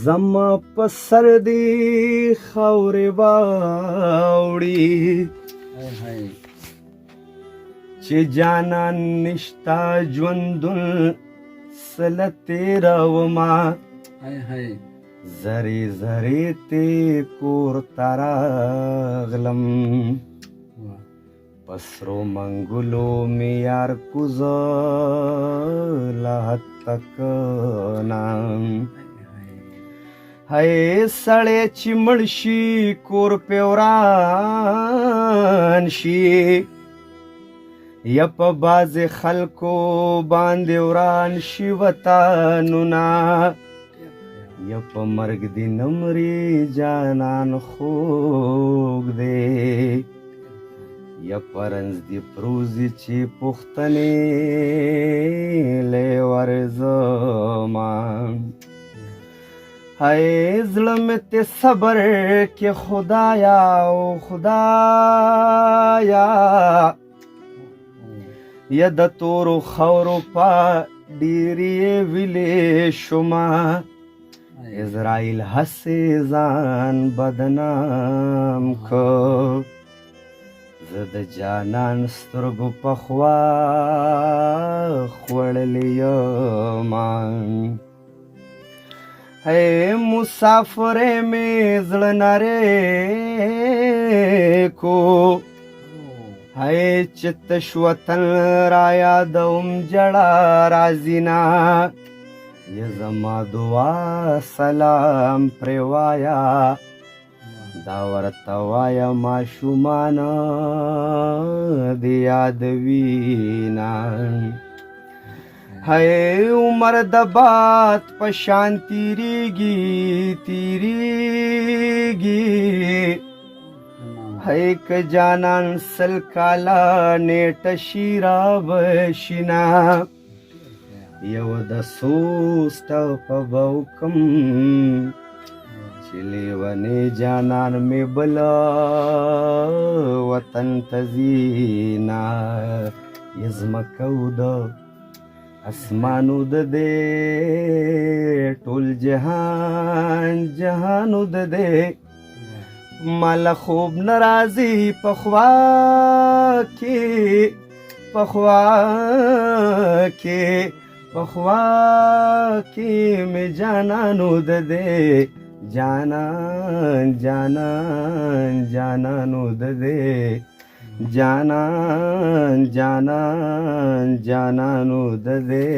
زما په سر دی خاورې واوړي چې جانان نشتا ژوندون سله تېرومه زرې زرې تې کور ته راغلم په سرو منګلو مې یار کوزه لا تکنا هی سړی چې مړ شي کور پې وران شي یا په بعضې خلکو باندې وران شي وطنونه یا په مرګ دې نه مري جانان خوږ دی یا په رنځ دې پروزي چې پوښتنې لی ورځما هی زړه مې ته صبر کې خدایا او خدایا یا د تورو خاورو په ډېرې ویلې شومه اسرائیل هسې ځان بدنام کړ زه د جانان سترګو په خوا خوړلی یمه هی مسافرې مې زړه نری کو هی چې تش وطن را یادوم جړه راځي نه یا زما دعا سلام پرې وایه دا ورته وایه ماشومانه دې یادوینه هی عمر د باد په شان تیریږي هی که جانان سل کاله نیټه شي رابشي نه یو د سوسته په به وکم چې لیونی جانان مې بله وطن ته ځي نه یا ځمکه د اسمانو د دې ټول جهان جهانو د دې ماله خوب نه راځي په خوا کې مې جانانو د دې جانانو د دې جانانو د دې